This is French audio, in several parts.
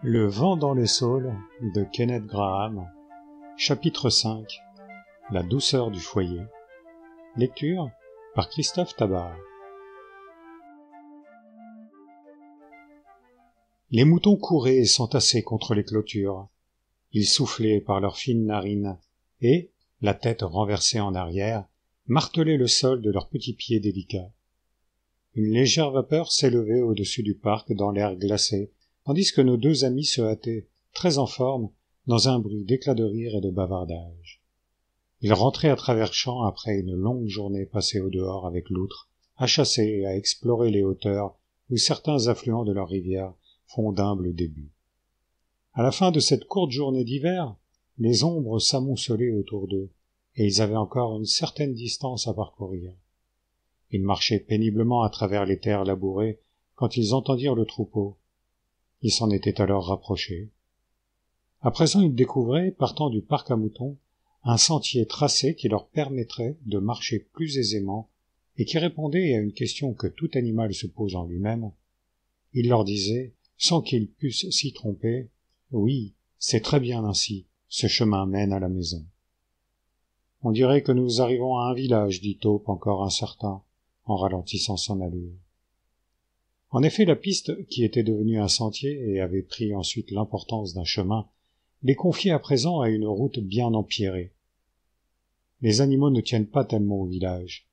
Le vent dans les saules de Kenneth Grahame. Chapitre 5. La douceur du foyer. Lecture par Christophe Tabar. Les moutons couraient et s'entassaient contre les clôtures. Ils soufflaient par leurs fines narines et, la tête renversée en arrière, martelaient le sol de leurs petits pieds délicats. Une légère vapeur s'élevait au-dessus du parc dans l'air glacé, tandis que nos deux amis se hâtaient, très en forme, dans un bruit d'éclats de rire et de bavardage. Ils rentraient à travers champs après une longue journée passée au dehors avec l'outre, à chasser et à explorer les hauteurs où certains affluents de leur rivière font d'humbles débuts. À la fin de cette courte journée d'hiver, les ombres s'amoncelaient autour d'eux, et ils avaient encore une certaine distance à parcourir. Ils marchaient péniblement à travers les terres labourées quand ils entendirent le troupeau. Ils s'en étaient alors rapprochés. À présent, ils découvraient, partant du parc à moutons, un sentier tracé qui leur permettrait de marcher plus aisément et qui répondait à une question que tout animal se pose en lui-même. Il leur disait, sans qu'ils pussent s'y tromper, « Oui, c'est très bien ainsi, ce chemin mène à la maison. » « On dirait que nous arrivons à un village, dit Taupe encore incertain, en ralentissant son allure. En effet, la piste, qui était devenue un sentier et avait pris ensuite l'importance d'un chemin, les confiait à présent à une route bien empierrée. Les animaux ne tiennent pas tellement au village.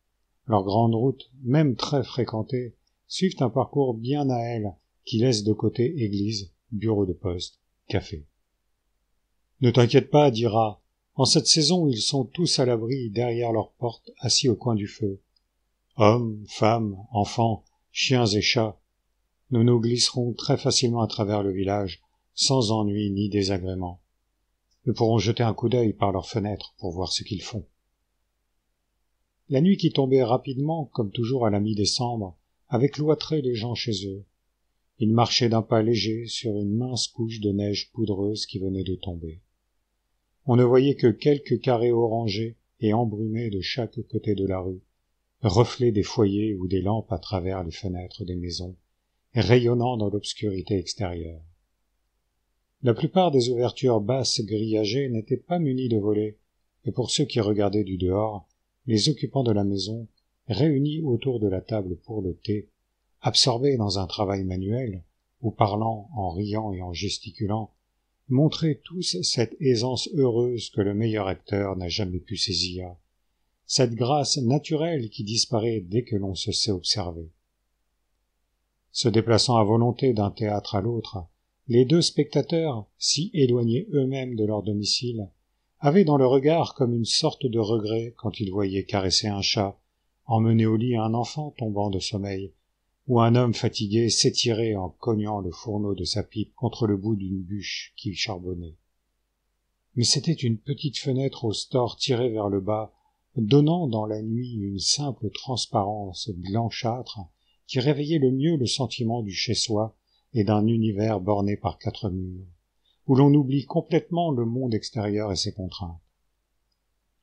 Leurs grandes routes, même très fréquentées, suivent un parcours bien à elles, qui laisse de côté église, bureau de poste, café. « Ne t'inquiète pas, dira. En cette saison, ils sont tous à l'abri derrière leurs portes, assis au coin du feu. Hommes, femmes, enfants, chiens et chats. Nous nous glisserons très facilement à travers le village, sans ennui ni désagrément. Nous pourrons jeter un coup d'œil par leurs fenêtres pour voir ce qu'ils font. » La nuit qui tombait rapidement, comme toujours à la mi-décembre, avait cloîtré les gens chez eux. Ils marchaient d'un pas léger sur une mince couche de neige poudreuse qui venait de tomber. On ne voyait que quelques carrés orangés et embrumés de chaque côté de la rue, reflets des foyers ou des lampes à travers les fenêtres des maisons, rayonnant dans l'obscurité extérieure. La plupart des ouvertures basses grillagées n'étaient pas munies de volets, et pour ceux qui regardaient du dehors, les occupants de la maison, réunis autour de la table pour le thé, absorbés dans un travail manuel, ou parlant en riant et en gesticulant, montraient tous cette aisance heureuse que le meilleur acteur n'a jamais pu saisir, cette grâce naturelle qui disparaît dès que l'on se sait observer. Se déplaçant à volonté d'un théâtre à l'autre, les deux spectateurs, si éloignés eux-mêmes de leur domicile, avaient dans le regard comme une sorte de regret quand ils voyaient caresser un chat, emmener au lit un enfant tombant de sommeil, ou un homme fatigué s'étirer en cognant le fourneau de sa pipe contre le bout d'une bûche qui charbonnait. Mais c'était une petite fenêtre au store tirée vers le bas, donnant dans la nuit une simple transparence blanchâtre qui réveillait le mieux le sentiment du chez-soi et d'un univers borné par quatre murs, où l'on oublie complètement le monde extérieur et ses contraintes.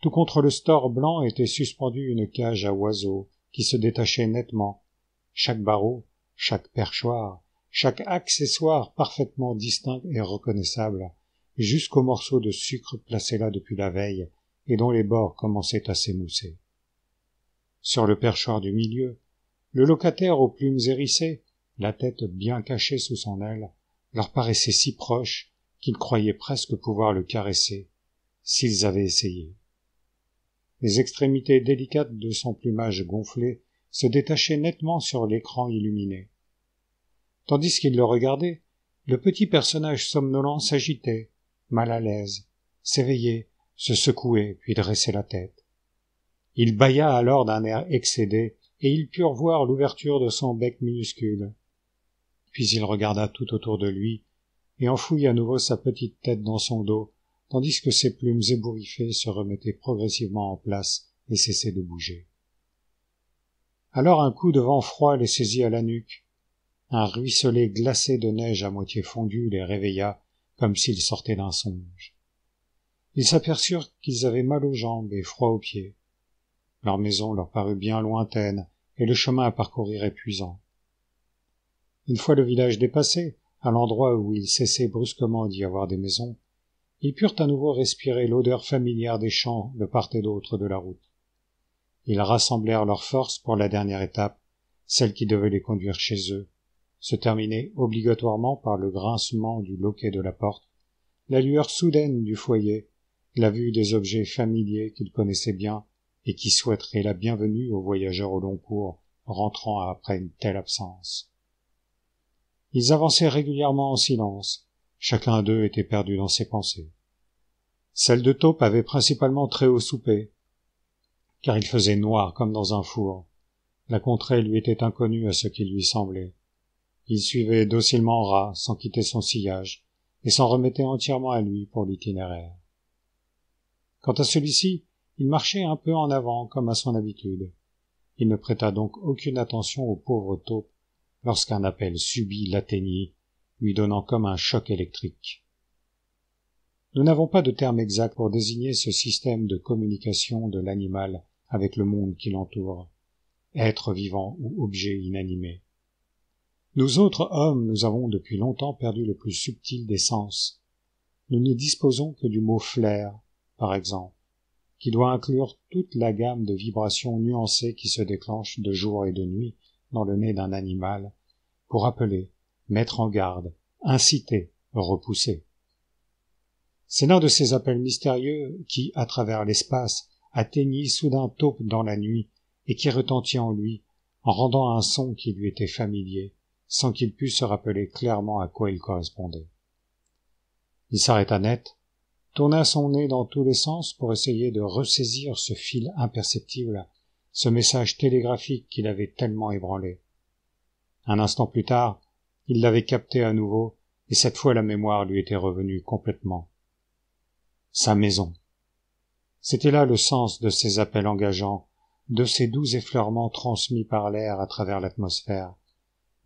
Tout contre le store blanc était suspendue une cage à oiseaux qui se détachait nettement, chaque barreau, chaque perchoir, chaque accessoire parfaitement distinct et reconnaissable, jusqu'au morceau de sucre placé là depuis la veille et dont les bords commençaient à s'émousser. Sur le perchoir du milieu, le locataire aux plumes hérissées, la tête bien cachée sous son aile, leur paraissait si proche qu'ils croyaient presque pouvoir le caresser, s'ils avaient essayé. Les extrémités délicates de son plumage gonflé se détachaient nettement sur l'écran illuminé. Tandis qu'il le regardait, le petit personnage somnolent s'agitait, mal à l'aise, s'éveillait, se secouait, puis dressait la tête. Il bâilla alors d'un air excédé, et ils purent voir l'ouverture de son bec minuscule. Puis il regarda tout autour de lui, et enfouit à nouveau sa petite tête dans son dos, tandis que ses plumes ébouriffées se remettaient progressivement en place et cessaient de bouger. Alors un coup de vent froid les saisit à la nuque. Un ruisselet glacé de neige à moitié fondue les réveilla comme s'ils sortaient d'un songe. Ils s'aperçurent qu'ils avaient mal aux jambes et froid aux pieds. Leur maison leur parut bien lointaine et le chemin à parcourir épuisant. Une fois le village dépassé, à l'endroit où il cessait brusquement d'y avoir des maisons, ils purent à nouveau respirer l'odeur familière des champs de part et d'autre de la route. Ils rassemblèrent leurs forces pour la dernière étape, celle qui devait les conduire chez eux, se terminait obligatoirement par le grincement du loquet de la porte, la lueur soudaine du foyer, la vue des objets familiers qu'ils connaissaient bien et qui souhaiteraient la bienvenue aux voyageurs au long cours rentrant après une telle absence. Ils avançaient régulièrement en silence, chacun d'eux était perdu dans ses pensées. Celle de Taupe avait principalement très haut soupé, car il faisait noir comme dans un four. La contrée lui était inconnue à ce qui lui semblait. Il suivait docilement Rat sans quitter son sillage, et s'en remettait entièrement à lui pour l'itinéraire. Quant à celui-ci, il marchait un peu en avant comme à son habitude. Il ne prêta donc aucune attention au pauvre Taupe lorsqu'un appel subit l'atteignit, lui donnant comme un choc électrique. Nous n'avons pas de terme exact pour désigner ce système de communication de l'animal avec le monde qui l'entoure, être vivant ou objet inanimé. Nous autres hommes, nous avons depuis longtemps perdu le plus subtil des sens. Nous ne disposons que du mot flair, par exemple, qui doit inclure toute la gamme de vibrations nuancées qui se déclenchent de jour et de nuit dans le nez d'un animal, pour appeler, mettre en garde, inciter, repousser. C'est l'un de ces appels mystérieux qui, à travers l'espace, atteignit soudain Taupe dans la nuit et qui retentit en lui, en rendant un son qui lui était familier, sans qu'il pût se rappeler clairement à quoi il correspondait. Il s'arrêta net, tourna son nez dans tous les sens pour essayer de ressaisir ce fil imperceptible, ce message télégraphique qui l'avait tellement ébranlé. Un instant plus tard, il l'avait capté à nouveau, et cette fois la mémoire lui était revenue complètement. Sa maison. C'était là le sens de ces appels engageants, de ces doux effleurements transmis par l'air à travers l'atmosphère,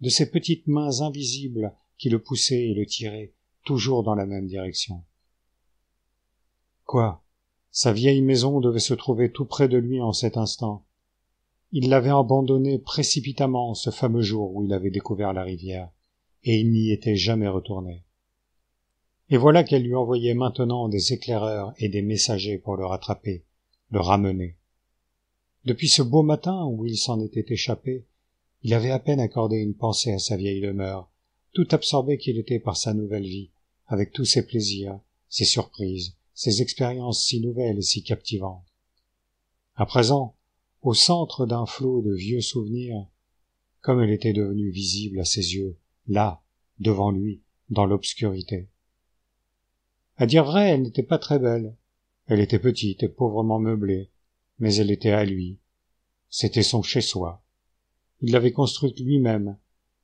de ces petites mains invisibles qui le poussaient et le tiraient, toujours dans la même direction. Quoi? Sa vieille maison devait se trouver tout près de lui en cet instant. Il l'avait abandonnée précipitamment ce fameux jour où il avait découvert la rivière, et il n'y était jamais retourné. Et voilà qu'elle lui envoyait maintenant des éclaireurs et des messagers pour le rattraper, le ramener. Depuis ce beau matin où il s'en était échappé, il avait à peine accordé une pensée à sa vieille demeure, tout absorbé qu'il était par sa nouvelle vie, avec tous ses plaisirs, ses surprises, ses expériences si nouvelles et si captivantes. À présent, au centre d'un flot de vieux souvenirs, comme elle était devenue visible à ses yeux, là, devant lui, dans l'obscurité. À dire vrai, elle n'était pas très belle. Elle était petite et pauvrement meublée, mais elle était à lui. C'était son chez-soi. Il l'avait construite lui-même.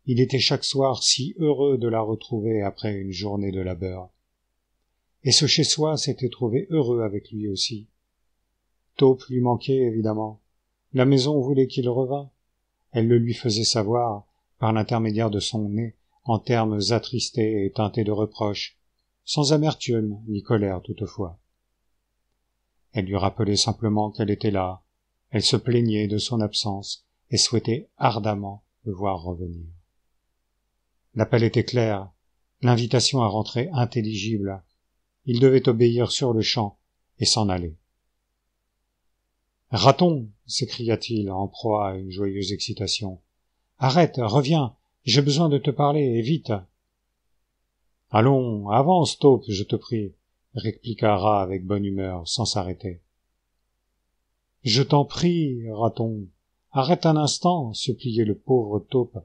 Il était chaque soir si heureux de la retrouver après une journée de labeur. Et ce chez-soi s'était trouvé heureux avec lui aussi. Taupe lui manquait, évidemment. La maison voulait qu'il revînt. Elle le lui faisait savoir, par l'intermédiaire de son nez, en termes attristés et teintés de reproches, sans amertume ni colère toutefois. Elle lui rappelait simplement qu'elle était là, elle se plaignait de son absence et souhaitait ardemment le voir revenir. L'appel était clair, l'invitation à rentrer intelligible. Il devait obéir sur le champ et s'en aller. « Raton !» s'écria-t-il en proie à une joyeuse excitation. « Arrête, reviens, j'ai besoin de te parler, et vite !»« Allons, avance, Taupe, je te prie !» répliqua Rat avec bonne humeur, sans s'arrêter. « Je t'en prie, Raton, arrête un instant !» suppliait le pauvre Taupe,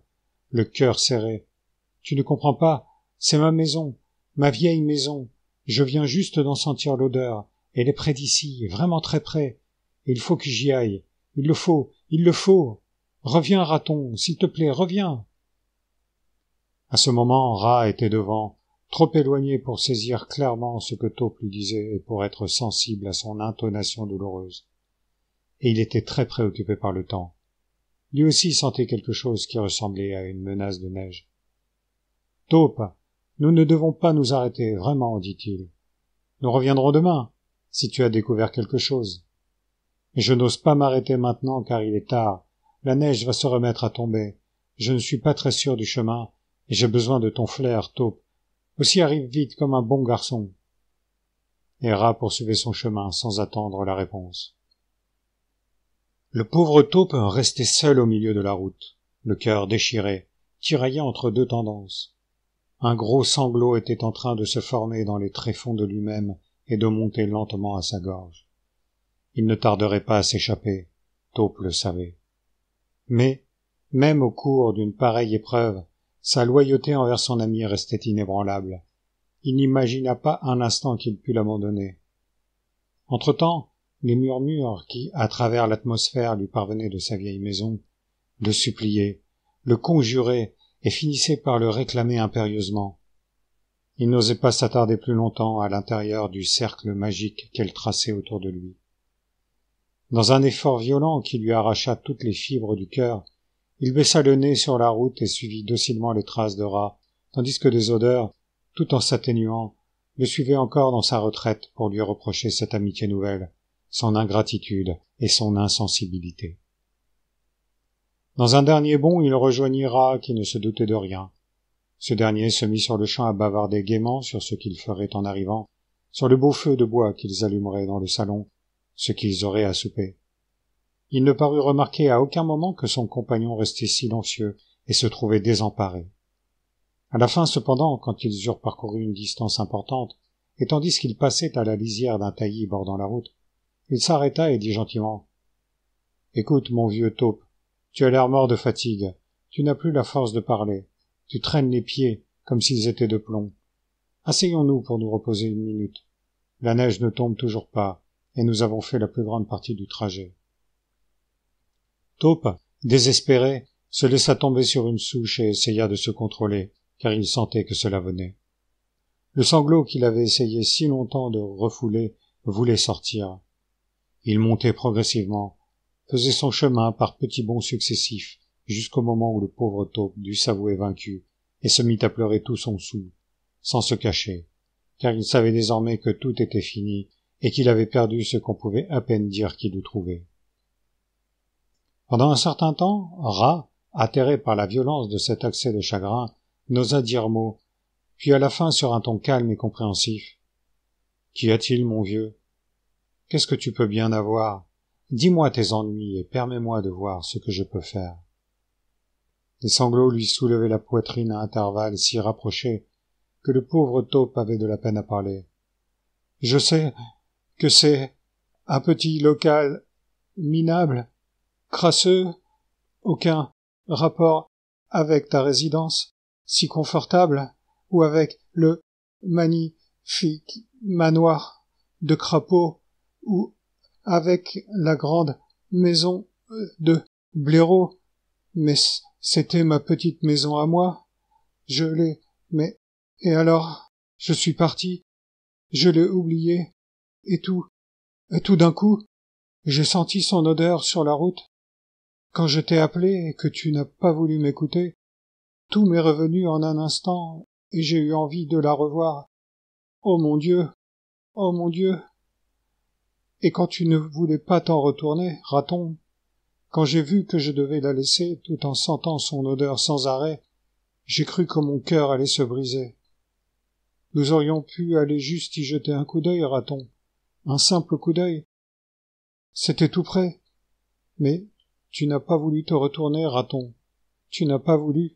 le cœur serré. « Tu ne comprends pas, c'est ma maison, ma vieille maison. Je viens juste d'en sentir l'odeur. Elle est près d'ici, vraiment très près. Il faut que j'y aille. Il le faut, il le faut. Reviens, Raton, s'il te plaît, reviens. » À ce moment, Rat était devant, trop éloigné pour saisir clairement ce que Taupe lui disait et pour être sensible à son intonation douloureuse. Et il était très préoccupé par le temps. Lui aussi sentait quelque chose qui ressemblait à une menace de neige. « Taupe, nous ne devons pas nous arrêter, vraiment, dit-il. Nous reviendrons demain, si tu as découvert quelque chose. Mais je n'ose pas m'arrêter maintenant car il est tard. La neige va se remettre à tomber. Je ne suis pas très sûr du chemin, J'ai besoin de ton flair, taupe. Aussi arrive vite comme un bon garçon. » Et Rat poursuivait son chemin sans attendre la réponse. Le pauvre taupe restait seul au milieu de la route, le cœur déchiré, tiraillé entre deux tendances. Un gros sanglot était en train de se former dans les tréfonds de lui-même et de monter lentement à sa gorge. Il ne tarderait pas à s'échapper, Taupe le savait. Mais, même au cours d'une pareille épreuve, sa loyauté envers son ami restait inébranlable. Il n'imagina pas un instant qu'il pût l'abandonner. Entre-temps, les murmures qui, à travers l'atmosphère, lui parvenaient de sa vieille maison, le suppliaient, le conjuraient et finissaient par le réclamer impérieusement. Il n'osait pas s'attarder plus longtemps à l'intérieur du cercle magique qu'elle traçait autour de lui. Dans un effort violent qui lui arracha toutes les fibres du cœur, il baissa le nez sur la route et suivit docilement les traces de Rat, tandis que des odeurs, tout en s'atténuant, le suivaient encore dans sa retraite pour lui reprocher cette amitié nouvelle, son ingratitude et son insensibilité. Dans un dernier bond, il rejoignit Rat qui ne se doutait de rien. Ce dernier se mit sur le champ à bavarder gaiement sur ce qu'ils feraient en arrivant, sur le beau feu de bois qu'ils allumeraient dans le salon, ce qu'ils auraient à souper. Il ne parut remarquer à aucun moment que son compagnon restait silencieux et se trouvait désemparé. À la fin, cependant, quand ils eurent parcouru une distance importante, et tandis qu'ils passaient à la lisière d'un taillis bordant la route, il s'arrêta et dit gentiment : « Écoute, mon vieux taupe, tu as l'air mort de fatigue, tu n'as plus la force de parler, tu traînes les pieds comme s'ils étaient de plomb. Asseyons-nous pour nous reposer une minute. La neige ne tombe toujours pas, et nous avons fait la plus grande partie du trajet. » Taupe, désespéré, se laissa tomber sur une souche et essaya de se contrôler, car il sentait que cela venait. Le sanglot qu'il avait essayé si longtemps de refouler voulait sortir. Il montait progressivement, faisait son chemin par petits bonds successifs, jusqu'au moment où le pauvre taupe dut s'avouer vaincu et se mit à pleurer tout son soûl, sans se cacher, car il savait désormais que tout était fini et qu'il avait perdu ce qu'on pouvait à peine dire qu'il eût trouvé. Pendant un certain temps, Rat, atterré par la violence de cet accès de chagrin, n'osa dire mot, puis à la fin sur un ton calme et compréhensif : « Qu'y a-t-il, mon vieux ? Qu'est-ce que tu peux bien avoir ? Dis-moi tes ennuis et permets-moi de voir ce que je peux faire. » Les sanglots lui soulevaient la poitrine à intervalles si rapprochés que le pauvre taupe avait de la peine à parler. « Je sais que c'est un petit local minable, crasseux, aucun rapport avec ta résidence si confortable ou avec le magnifique manoir de crapaud ou avec la grande maison de blaireau, mais c'était ma petite maison à moi. Je l'ai, mais, et alors, je suis parti, je l'ai oublié, et tout d'un coup, j'ai senti son odeur sur la route. Quand je t'ai appelé et que tu n'as pas voulu m'écouter, tout m'est revenu en un instant, et j'ai eu envie de la revoir. Oh mon Dieu! Oh mon Dieu! Et quand tu ne voulais pas t'en retourner, raton, quand j'ai vu que je devais la laisser tout en sentant son odeur sans arrêt, j'ai cru que mon cœur allait se briser. Nous aurions pu aller juste y jeter un coup d'œil, raton, un simple coup d'œil. C'était tout près. Mais tu n'as pas voulu te retourner, raton. Tu n'as pas voulu.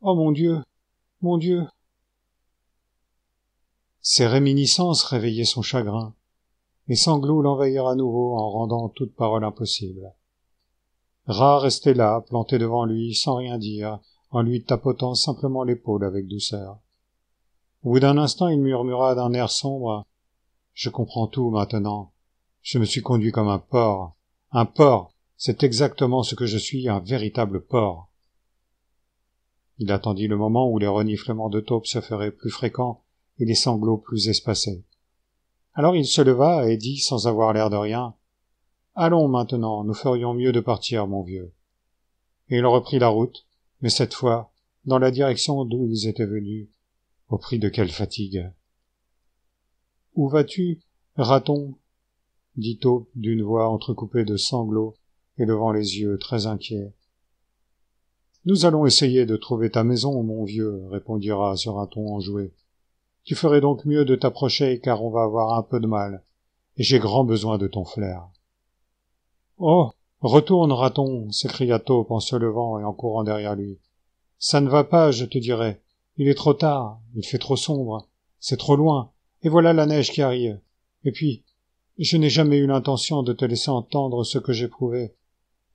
Oh mon Dieu! Mon Dieu! Ces réminiscences réveillaient son chagrin. Les sanglots l'envahirent à nouveau en rendant toute parole impossible. Rat restait là, planté devant lui, sans rien dire, en lui tapotant simplement l'épaule avec douceur. Au bout d'un instant, il murmura d'un air sombre : « Je comprends tout maintenant. Je me suis conduit comme un porc. Un porc, c'est exactement ce que je suis, un véritable porc. » Il attendit le moment où les reniflements de taupe se feraient plus fréquents et les sanglots plus espacés. Alors il se leva et dit sans avoir l'air de rien : « Allons maintenant, nous ferions mieux de partir, mon vieux. » Et il reprit la route, mais cette fois, dans la direction d'où ils étaient venus, au prix de quelle fatigue. « Où vas-tu, raton ?» dit Taupe d'une voix entrecoupée de sanglots et levant les yeux très inquiet. Nous allons essayer de trouver ta maison, mon vieux, répondit Rat sur un ton enjoué. Tu ferais donc mieux de t'approcher, car on va avoir un peu de mal, et j'ai grand besoin de ton flair. Oh, retourne, raton, s'écria Taupe en se levant et en courant derrière lui. Ça ne va pas, je te dirai. Il est trop tard, il fait trop sombre, c'est trop loin, et voilà la neige qui arrive. Et puis, je n'ai jamais eu l'intention de te laisser entendre ce que j'éprouvais.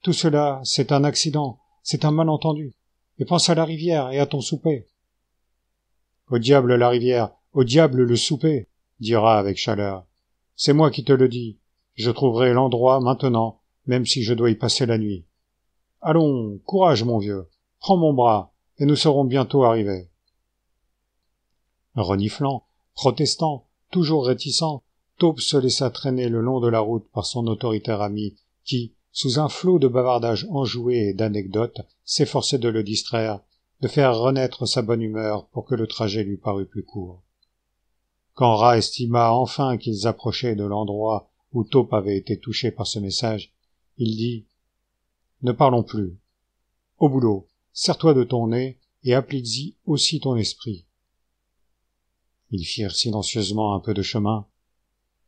Tout cela, c'est un accident, c'est un malentendu. Et pense à la rivière et à ton souper. Au diable la rivière, au diable le souper, dit Rat avec chaleur. C'est moi qui te le dis. Je trouverai l'endroit maintenant, même si je dois y passer la nuit. Allons, courage, mon vieux. Prends mon bras, et nous serons bientôt arrivés. Reniflant, protestant, toujours réticent, Taupe se laissa traîner le long de la route par son autoritaire ami, qui, sous un flot de bavardages enjoués et d'anecdotes, s'efforçait de le distraire, de faire renaître sa bonne humeur pour que le trajet lui parût plus court. Quand Rat estima enfin qu'ils approchaient de l'endroit où Taupe avait été touché par ce message, il dit « Ne parlons plus. Au boulot, serre-toi de ton nez et applique-y aussi ton esprit. » Ils firent silencieusement un peu de chemin.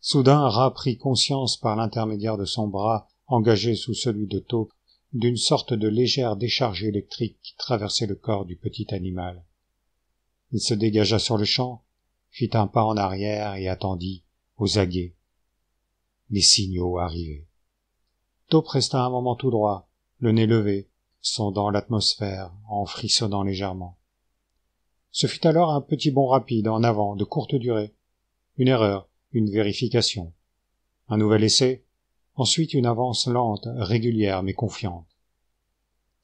Soudain, Rat prit conscience par l'intermédiaire de son bras, engagé sous celui de Taupe, d'une sorte de légère décharge électrique qui traversait le corps du petit animal. Il se dégagea sur-le-champ, fit un pas en arrière et attendit, aux aguets. Les signaux arrivaient. Taupe resta un moment tout droit, le nez levé, sondant l'atmosphère, en frissonnant légèrement. Ce fut alors un petit bond rapide en avant, de courte durée. Une erreur, une vérification. Un nouvel essai, ensuite une avance lente, régulière mais confiante.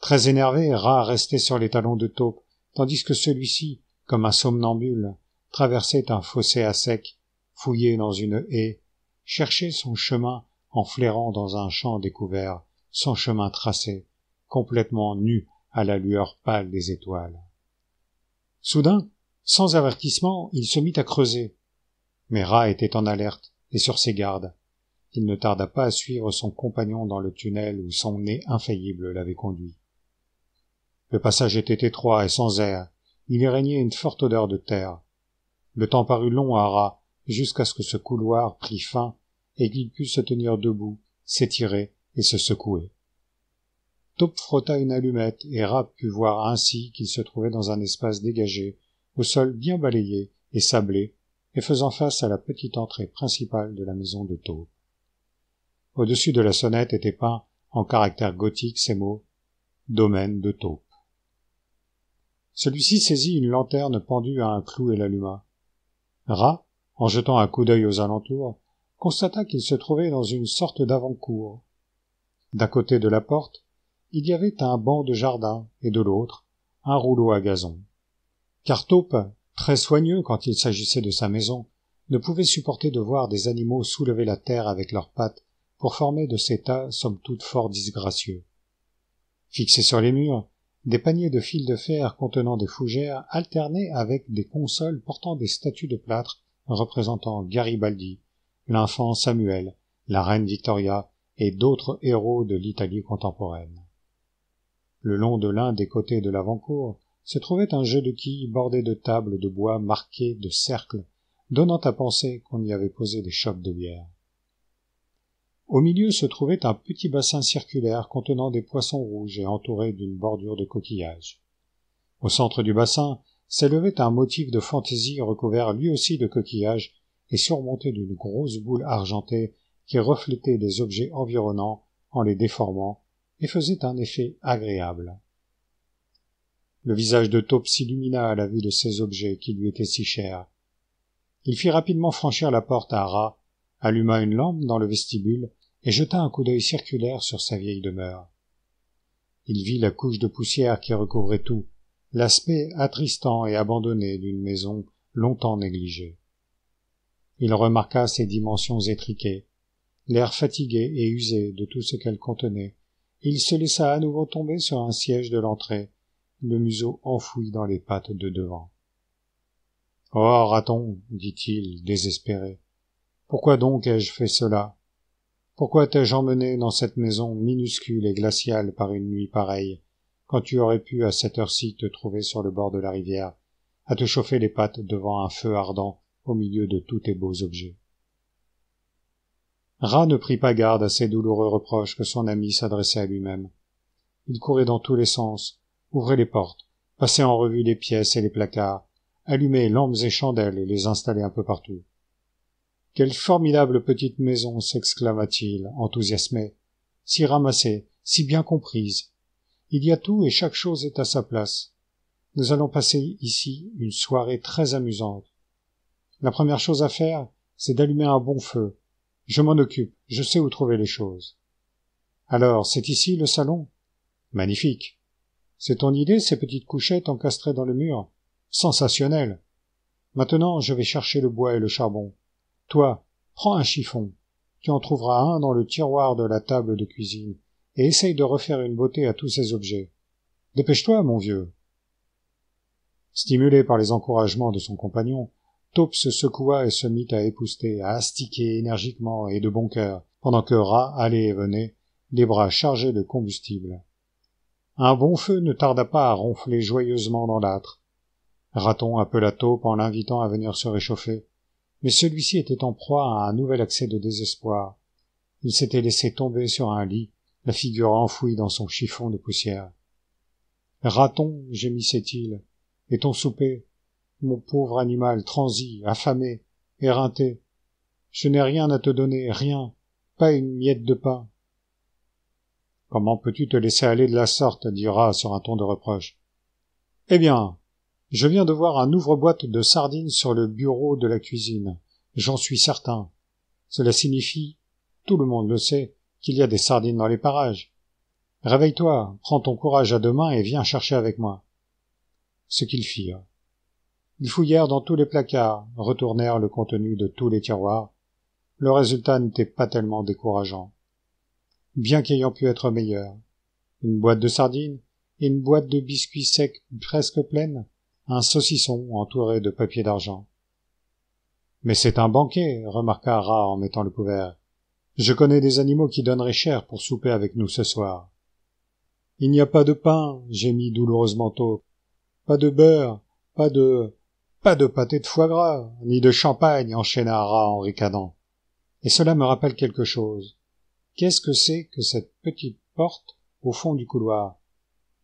Très énervé, Rat restait sur les talons de Taupe, tandis que celui-ci, comme un somnambule, traversait un fossé à sec, fouillait dans une haie, cherchait son chemin en flairant dans un champ découvert, son chemin tracé, complètement nu à la lueur pâle des étoiles. Soudain, sans avertissement, il se mit à creuser. Mais Rat était en alerte et sur ses gardes. Il ne tarda pas à suivre son compagnon dans le tunnel où son nez infaillible l'avait conduit. Le passage était étroit et sans air. Il y régnait une forte odeur de terre. Le temps parut long à Rat, jusqu'à ce que ce couloir prît fin et qu'il pût se tenir debout, s'étirer et se secouer. Taupe frotta une allumette et Rat put voir ainsi qu'il se trouvait dans un espace dégagé, au sol bien balayé et sablé, et faisant face à la petite entrée principale de la maison de Taupe. Au-dessus de la sonnette étaient peints, en caractères gothiques, ces mots « Domaine de Taupe ». Celui-ci saisit une lanterne pendue à un clou et l'alluma. Rat, en jetant un coup d'œil aux alentours, constata qu'il se trouvait dans une sorte d'avant-cour. D'un côté de la porte, il y avait un banc de jardin, et de l'autre, un rouleau à gazon. Car Taupe, très soigneux quand il s'agissait de sa maison, ne pouvait supporter de voir des animaux soulever la terre avec leurs pattes pour former de ces tas somme toute fort disgracieux. Fixés sur les murs, des paniers de fil de fer contenant des fougères alternaient avec des consoles portant des statues de plâtre représentant Garibaldi, l'infant Samuel, la reine Victoria et d'autres héros de l'Italie contemporaine. Le long de l'un des côtés de l'avant-cour se trouvait un jeu de quilles bordé de tables de bois marquées de cercles, donnant à penser qu'on y avait posé des chopes de bière. Au milieu se trouvait un petit bassin circulaire contenant des poissons rouges et entouré d'une bordure de coquillages. Au centre du bassin s'élevait un motif de fantaisie recouvert lui aussi de coquillages et surmonté d'une grosse boule argentée qui reflétait les objets environnants en les déformant et faisait un effet agréable. Le visage de Taupe s'illumina à la vue de ces objets qui lui étaient si chers. Il fit rapidement franchir la porte à Rat, alluma une lampe dans le vestibule et jeta un coup d'œil circulaire sur sa vieille demeure. Il vit la couche de poussière qui recouvrait tout, l'aspect attristant et abandonné d'une maison longtemps négligée. Il remarqua ses dimensions étriquées, l'air fatigué et usé de tout ce qu'elle contenait, et il se laissa à nouveau tomber sur un siège de l'entrée, le museau enfoui dans les pattes de devant. « Oh, raton, dit-il, désespéré, pourquoi donc ai-je fait cela? Pourquoi t'ai-je emmené dans cette maison minuscule et glaciale par une nuit pareille, quand tu aurais pu à cette heure-ci te trouver sur le bord de la rivière, à te chauffer les pattes devant un feu ardent au milieu de tous tes beaux objets. Rat ne prit pas garde à ces douloureux reproches que son ami s'adressait à lui-même. Il courait dans tous les sens, ouvrait les portes, passait en revue les pièces et les placards, allumait lampes et chandelles et les installait un peu partout. « Quelle formidable petite maison !» s'exclama-t-il, enthousiasmé, « si ramassée, si bien comprise. Il y a tout et chaque chose est à sa place. Nous allons passer ici une soirée très amusante. La première chose à faire, c'est d'allumer un bon feu. Je m'en occupe, je sais où trouver les choses. Alors, c'est ici le salon ? Magnifique. C'est ton idée, ces petites couchettes encastrées dans le mur ? Sensationnel. Maintenant, je vais chercher le bois et le charbon. Toi, prends un chiffon. Tu en trouveras un dans le tiroir de la table de cuisine, et essaye de refaire une beauté à tous ces objets. Dépêche-toi, mon vieux. Stimulé par les encouragements de son compagnon, Taupe se secoua et se mit à épousseter, à astiquer énergiquement et de bon cœur, pendant que Rat allait et venait, les bras chargés de combustible. Un bon feu ne tarda pas à ronfler joyeusement dans l'âtre. Raton appela Taupe en l'invitant à venir se réchauffer, mais celui-ci était en proie à un nouvel accès de désespoir. Il s'était laissé tomber sur un lit, la figure enfouie dans son chiffon de poussière. « Raton, gémissait-il, et ton souper, mon pauvre animal transi, affamé, éreinté. Je n'ai rien à te donner, rien, pas une miette de pain. »« Comment peux-tu te laisser aller de la sorte ?» dit Rat sur un ton de reproche. « Eh bien, je viens de voir un ouvre-boîte de sardines sur le bureau de la cuisine. J'en suis certain. Cela signifie, tout le monde le sait, qu'il y a des sardines dans les parages. Réveille-toi, prends ton courage à deux mains et viens chercher avec moi. » Ce qu'ils firent. Ils fouillèrent dans tous les placards, retournèrent le contenu de tous les tiroirs. Le résultat n'était pas tellement décourageant, bien qu'ayant pu être meilleur. Une boîte de sardines et une boîte de biscuits secs presque pleine, un saucisson entouré de papier d'argent. « Mais c'est un banquet, » remarqua Rat en mettant le couvert. « Je connais des animaux qui donneraient cher pour souper avec nous ce soir. »« Il n'y a pas de pain, » gémit douloureusement Taupe. « Pas de beurre, pas de pâté de foie gras, ni de champagne, » enchaîna Rat en ricanant. « Et cela me rappelle quelque chose. Qu'est-ce que c'est que cette petite porte au fond du couloir ?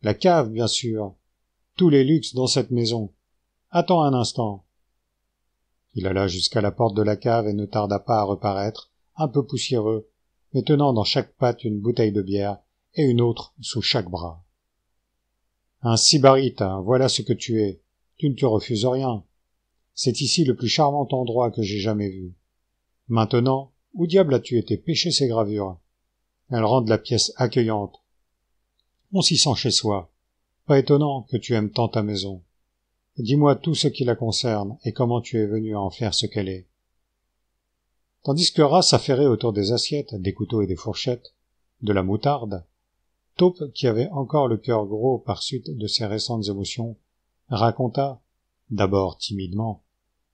La cave, bien sûr. Tous les luxes dans cette maison. Attends un instant. » Il alla jusqu'à la porte de la cave et ne tarda pas à reparaître, un peu poussiéreux, mais tenant dans chaque patte une bouteille de bière et une autre sous chaque bras. « Un sybarite, hein, voilà ce que tu es. Tu ne te refuses rien. C'est ici le plus charmant endroit que j'ai jamais vu. Maintenant, où diable as-tu été pêcher ces gravures ? Elles rendent la pièce accueillante. On s'y sent chez soi. Pas étonnant que tu aimes tant ta maison. Dis-moi tout ce qui la concerne et comment tu es venu à en faire ce qu'elle est. » Tandis que Rat s'affairait autour des assiettes, des couteaux et des fourchettes, de la moutarde, Taupe, qui avait encore le cœur gros par suite de ses récentes émotions, raconta, d'abord timidement,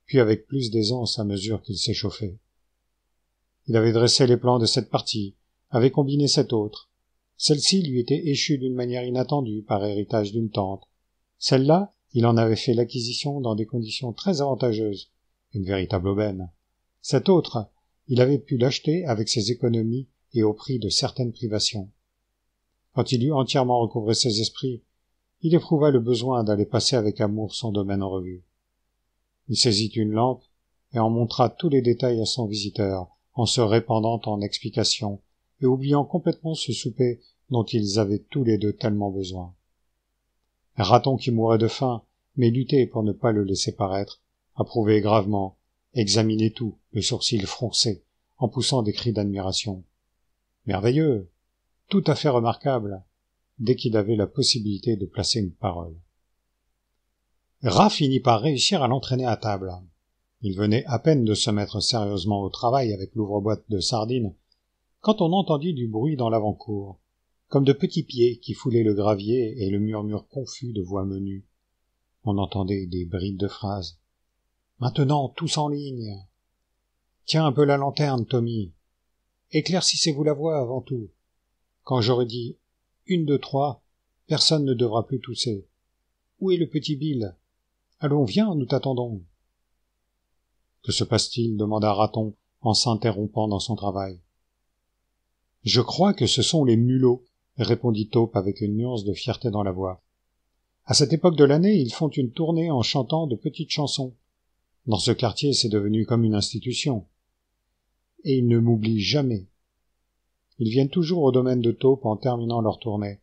puis avec plus d'aisance à mesure qu'il s'échauffait. Il avait dressé les plans de cette partie, avait combiné cette autre. Celle-ci lui était échue d'une manière inattendue par héritage d'une tante. Celle-là, il en avait fait l'acquisition dans des conditions très avantageuses, une véritable aubaine. Cette autre, il avait pu l'acheter avec ses économies et au prix de certaines privations. Quand il eut entièrement recouvré ses esprits, il éprouva le besoin d'aller passer avec amour son domaine en revue. Il saisit une lampe et en montra tous les détails à son visiteur, en se répandant en explications et oubliant complètement ce souper dont ils avaient tous les deux tellement besoin. Raton, qui mourait de faim, mais luttait pour ne pas le laisser paraître, approuvait gravement, examinait tout, le sourcil froncé, en poussant des cris d'admiration. Merveilleux, tout à fait remarquable, dès qu'il avait la possibilité de placer une parole. Rat finit par réussir à l'entraîner à table. Il venait à peine de se mettre sérieusement au travail avec l'ouvre-boîte de sardines, quand on entendit du bruit dans l'avant-cour, comme de petits pieds qui foulaient le gravier et le murmure confus de voix menues. On entendait des bribes de phrases. « Maintenant, tous en ligne. Tiens un peu la lanterne, Tommy. Éclaircissez-vous la voix avant tout. Quand j'aurai dit 1, 2, 3, Personne ne devra plus tousser. Où est le petit Bill? Allons, viens, nous t'attendons. Que se passe-t-il? Demanda Raton en s'interrompant dans son travail. Je crois que ce sont les mulots, répondit Taupe avec une nuance de fierté dans la voix. À cette époque de l'année, ils font une tournée en chantant de petites chansons. Dans ce quartier, c'est devenu comme une institution. Et ils ne m'oublient jamais. Ils viennent toujours au domaine de Taupe en terminant leur tournée.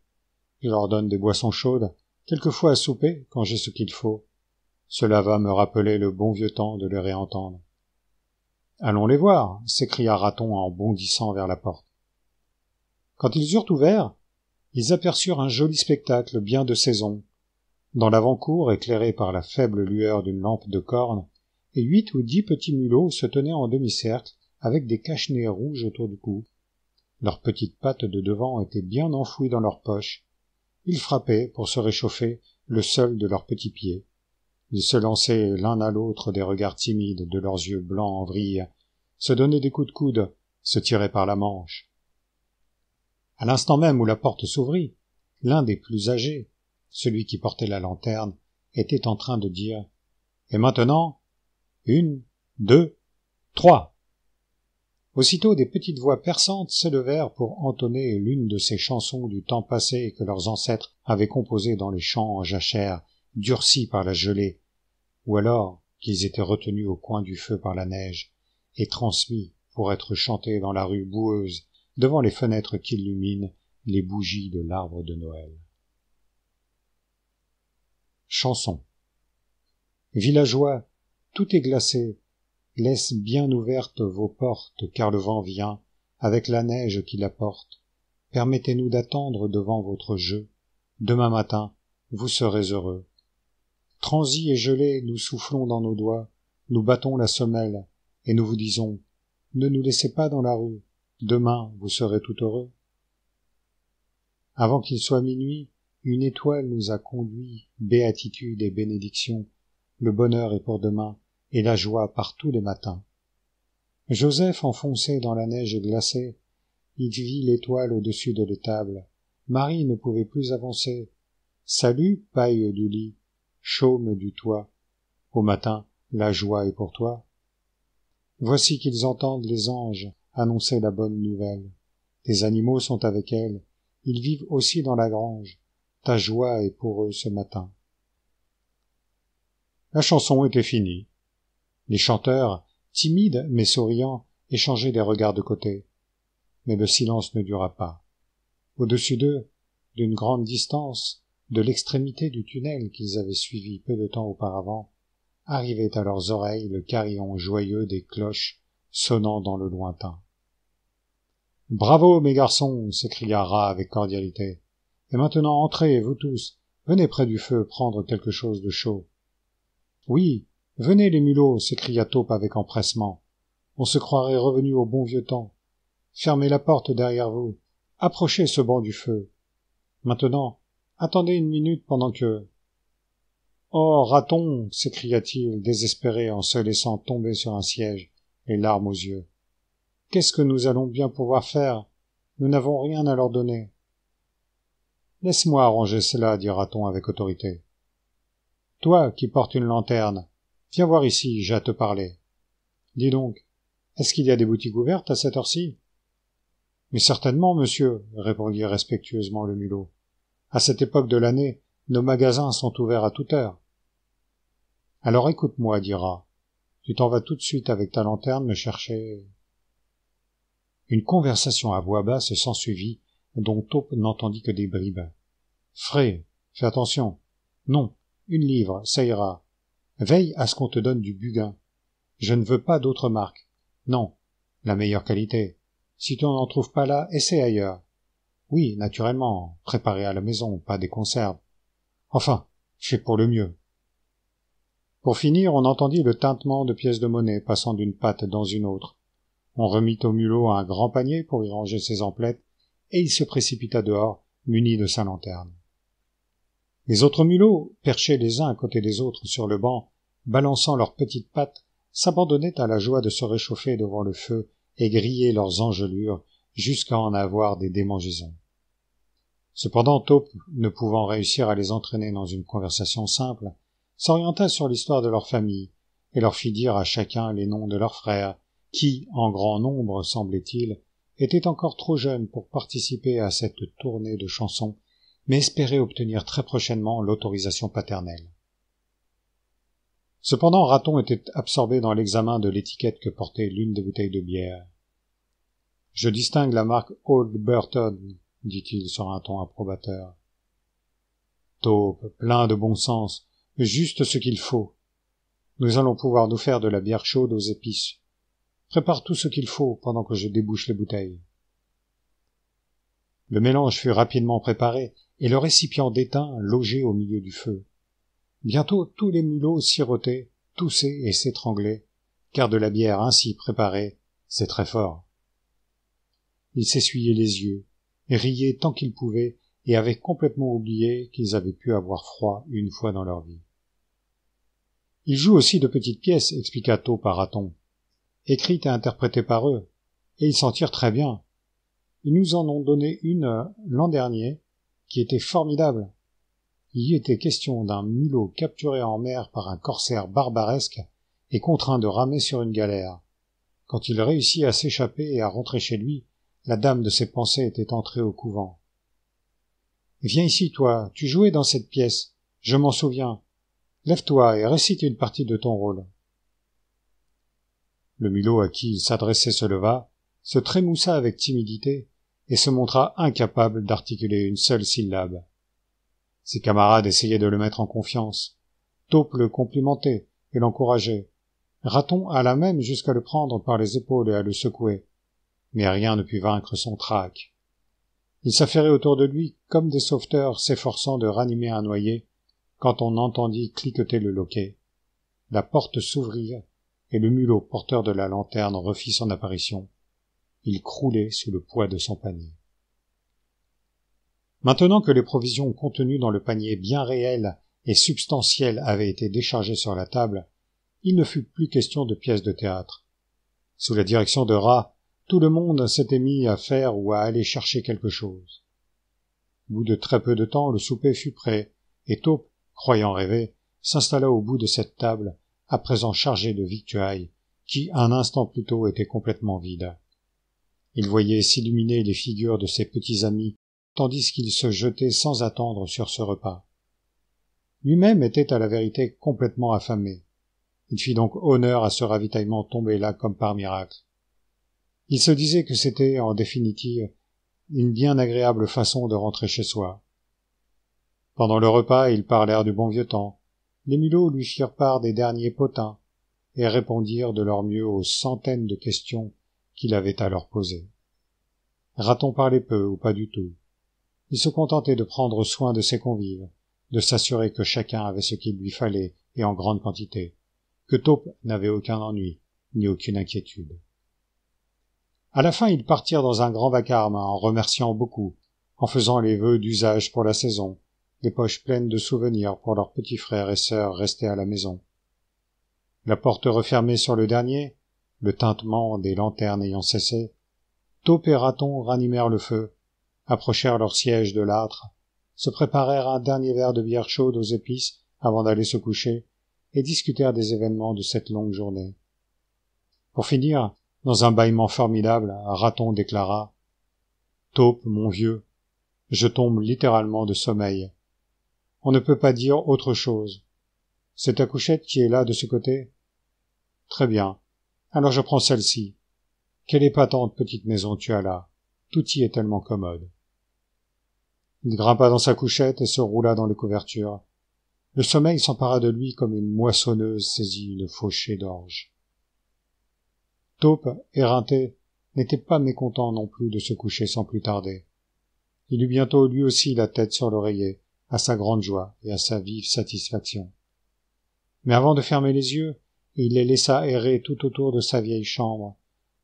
Je leur donne des boissons chaudes, quelquefois à souper, quand j'ai ce qu'il faut. Cela va me rappeler le bon vieux temps de les réentendre. Allons les voir, s'écria Raton en bondissant vers la porte. Quand ils eurent ouvert, ils aperçurent un joli spectacle bien de saison. Dans l'avant-cour, éclairé par la faible lueur d'une lampe de corne, et 8 ou 10 petits mulots se tenaient en demi-cercle avec des cache-nez rouges autour du cou. Leurs petites pattes de devant étaient bien enfouies dans leurs poches. Ils frappaient, pour se réchauffer, le sol de leurs petits pieds. Ils se lançaient l'un à l'autre des regards timides de leurs yeux blancs en vrille, se donnaient des coups de coude, se tiraient par la manche. À l'instant même où la porte s'ouvrit, l'un des plus âgés, celui qui portait la lanterne, était en train de dire « Et maintenant, 1, 2, 3 !» Aussitôt des petites voix perçantes s'élevèrent pour entonner l'une de ces chansons du temps passé que leurs ancêtres avaient composées dans les champs en jachère, durcis par la gelée, ou alors qu'ils étaient retenus au coin du feu par la neige, et transmis pour être chantés dans la rue boueuse, devant les fenêtres qu'illuminent les bougies de l'arbre de Noël. Chanson. Villageois, tout est glacé, laisse bien ouvertes vos portes, car le vent vient, avec la neige qui l'apporte. Permettez-nous d'attendre devant votre jeu. Demain matin, vous serez heureux. Transis et gelés, nous soufflons dans nos doigts, nous battons la semelle, et nous vous disons, ne nous laissez pas dans la rue, demain vous serez tout heureux. Avant qu'il soit minuit, une étoile nous a conduits, béatitude et bénédiction, le bonheur est pour demain, et la joie par tous les matins. Joseph enfoncé dans la neige glacée, il vit l'étoile au-dessus de l'étable. Marie ne pouvait plus avancer. Salut, paille du lit, chaume du toit. Au matin, la joie est pour toi. Voici qu'ils entendent les anges annoncer la bonne nouvelle. Tes animaux sont avec elle, ils vivent aussi dans la grange. Ta joie est pour eux ce matin. La chanson était finie. Les chanteurs, timides mais souriants, échangeaient des regards de côté. Mais le silence ne dura pas. Au-dessus d'eux, d'une grande distance, de l'extrémité du tunnel qu'ils avaient suivi peu de temps auparavant, arrivait à leurs oreilles le carillon joyeux des cloches sonnant dans le lointain. « Bravo, mes garçons !» s'écria Rat avec cordialité. « Et maintenant entrez, vous tous, venez près du feu prendre quelque chose de chaud. »« Oui, venez les mulots !» s'écria Taupe avec empressement. « On se croirait revenu au bon vieux temps. Fermez la porte derrière vous. Approchez ce banc du feu. Maintenant, attendez une minute pendant que... »« Oh, Raton !» s'écria-t-il, désespéré en se laissant tomber sur un siège, les larmes aux yeux. « Qu'est-ce que nous allons bien pouvoir faire? Nous n'avons rien à leur donner. »« Laisse-moi arranger cela, » dit Raton avec autorité. « Toi, qui portes une lanterne, viens voir ici, j'ai à te parler. Dis donc, est-ce qu'il y a des boutiques ouvertes à cette heure-ci? »« Mais certainement, monsieur, » répondit respectueusement le mulot. « À cette époque de l'année, nos magasins sont ouverts à toute heure. »« Alors écoute-moi, dit Rat. Tu t'en vas tout de suite avec ta lanterne me chercher... » Une conversation à voix basse s'ensuivit, dont Taupe n'entendit que des bribes. « Frais, fais attention. Non, 1 livre, ça ira. Veille à ce qu'on te donne du buguin. Je ne veux pas d'autre marque. Non, la meilleure qualité. Si tu n'en trouves pas là, essaie ailleurs. Oui, naturellement, préparé à la maison, pas des conserves. Enfin, fais pour le mieux. » Pour finir, on entendit le tintement de pièces de monnaie passant d'une patte dans une autre. On remit au mulot un grand panier pour y ranger ses emplettes, et il se précipita dehors, muni de sa lanterne. Les autres mulots, perchés les uns à côté des autres sur le banc, balançant leurs petites pattes, s'abandonnaient à la joie de se réchauffer devant le feu et griller leurs engelures jusqu'à en avoir des démangeaisons. Cependant, Taupe, ne pouvant réussir à les entraîner dans une conversation simple, s'orienta sur l'histoire de leur famille, et leur fit dire à chacun les noms de leurs frères, qui, en grand nombre, semblait-il, étaient encore trop jeunes pour participer à cette tournée de chansons, mais espéraient obtenir très prochainement l'autorisation paternelle. Cependant, Raton était absorbé dans l'examen de l'étiquette que portait l'une des bouteilles de bière. « Je distingue la marque Old Burton, » dit-il sur un ton approbateur. « Taupe, plein de bon sens, juste ce qu'il faut. Nous allons pouvoir nous faire de la bière chaude aux épices. Prépare tout ce qu'il faut pendant que je débouche les bouteilles. » Le mélange fut rapidement préparé, et le récipient d'étain logé au milieu du feu. Bientôt tous les mulots sirotaient, toussaient et s'étranglaient, car de la bière ainsi préparée, c'est très fort. Ils s'essuyaient les yeux, riaient tant qu'ils pouvaient, et avaient complètement oublié qu'ils avaient pu avoir froid une fois dans leur vie. « Ils jouent aussi de petites pièces, expliqua Taupe à Raton, écrites et interprétées par eux, et ils s'en tirent très bien. Ils nous en ont donné une l'an dernier, qui était formidable. Il y était question d'un mulot capturé en mer par un corsaire barbaresque et contraint de ramer sur une galère. Quand il réussit à s'échapper et à rentrer chez lui, la dame de ses pensées était entrée au couvent. « Viens ici, toi, tu jouais dans cette pièce, je m'en souviens. Lève-toi et récite une partie de ton rôle. » Le mulot à qui il s'adressait se leva, se trémoussa avec timidité et se montra incapable d'articuler une seule syllabe. Ses camarades essayaient de le mettre en confiance. Taupe le complimentait et l'encourageait. Raton alla même jusqu'à le prendre par les épaules et à le secouer. Mais rien ne put vaincre son trac. Il s'affairait autour de lui comme des sauveteurs s'efforçant de ranimer un noyé, quand on entendit cliqueter le loquet. La porte s'ouvrit, et le mulot porteur de la lanterne refit son apparition. Il croulait sous le poids de son panier. Maintenant que les provisions contenues dans le panier bien réelles et substantielles avaient été déchargées sur la table, il ne fut plus question de pièces de théâtre. Sous la direction de Rat, tout le monde s'était mis à faire ou à aller chercher quelque chose. Au bout de très peu de temps, le souper fut prêt, et Taupe, croyant rêver, s'installa au bout de cette table, à présent chargée de victuailles, qui, un instant plus tôt, était complètement vide. Il voyait s'illuminer les figures de ses petits amis, tandis qu'il se jetait sans attendre sur ce repas. Lui-même était à la vérité complètement affamé. Il fit donc honneur à ce ravitaillement tombé là comme par miracle. Il se disait que c'était, en définitive, une bien agréable façon de rentrer chez soi. Pendant le repas, ils parlèrent du bon vieux temps. Les mulots lui firent part des derniers potins et répondirent de leur mieux aux centaines de questions qu'il avait à leur poser. Raton parlait peu ou pas du tout. Il se contentait de prendre soin de ses convives, de s'assurer que chacun avait ce qu'il lui fallait et en grande quantité, que Taupe n'avait aucun ennui, ni aucune inquiétude. À la fin, ils partirent dans un grand vacarme, en remerciant beaucoup, en faisant les vœux d'usage pour la saison, les poches pleines de souvenirs pour leurs petits frères et sœurs restés à la maison. La porte refermée sur le dernier, le tintement des lanternes ayant cessé, Taupe et Raton ranimèrent le feu, approchèrent leur siège de l'âtre, se préparèrent un dernier verre de bière chaude aux épices avant d'aller se coucher, et discutèrent des événements de cette longue journée. Pour finir, dans un bâillement formidable, Raton déclara « Taupe, mon vieux, je tombe littéralement de sommeil. On ne peut pas dire autre chose. C'est ta couchette qui est là de ce côté ? Très bien. Alors je prends celle-ci. Quelle épatante petite maison tu as là. Tout y est tellement commode. » Il grimpa dans sa couchette et se roula dans les couvertures. Le sommeil s'empara de lui comme une moissonneuse saisit une fauchée d'orge. Taupe, éreinté, n'était pas mécontent non plus de se coucher sans plus tarder. Il eut bientôt lui aussi la tête sur l'oreiller, à sa grande joie et à sa vive satisfaction. Mais avant de fermer les yeux, il les laissa errer tout autour de sa vieille chambre,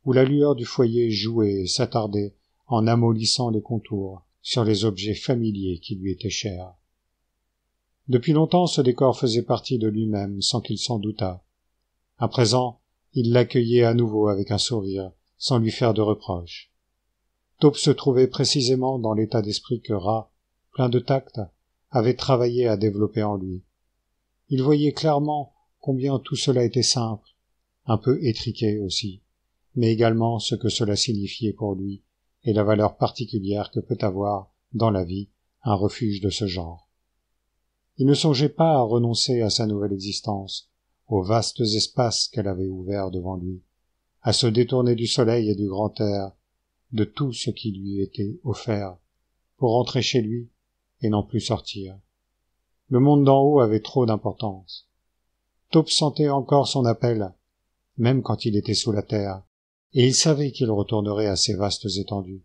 où la lueur du foyer jouait et s'attardait en amollissant les contours sur les objets familiers qui lui étaient chers. Depuis longtemps, ce décor faisait partie de lui-même, sans qu'il s'en doutât. À présent, il l'accueillait à nouveau avec un sourire, sans lui faire de reproches. Taupe se trouvait précisément dans l'état d'esprit que Rat, plein de tact, avait travaillé à développer en lui. Il voyait clairement combien tout cela était simple, un peu étriqué aussi, mais également ce que cela signifiait pour lui et la valeur particulière que peut avoir, dans la vie, un refuge de ce genre. Il ne songeait pas à renoncer à sa nouvelle existence, aux vastes espaces qu'elle avait ouverts devant lui, à se détourner du soleil et du grand air, de tout ce qui lui était offert, pour rentrer chez lui et n'en plus sortir. Le monde d'en haut avait trop d'importance. Taupe sentait encore son appel, même quand il était sous la terre, et il savait qu'il retournerait à ces vastes étendues.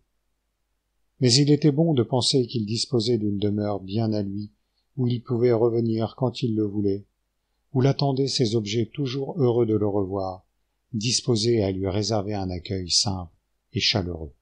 Mais il était bon de penser qu'il disposait d'une demeure bien à lui, où il pouvait revenir quand il le voulait, où l'attendaient ses objets toujours heureux de le revoir, disposés à lui réserver un accueil simple et chaleureux.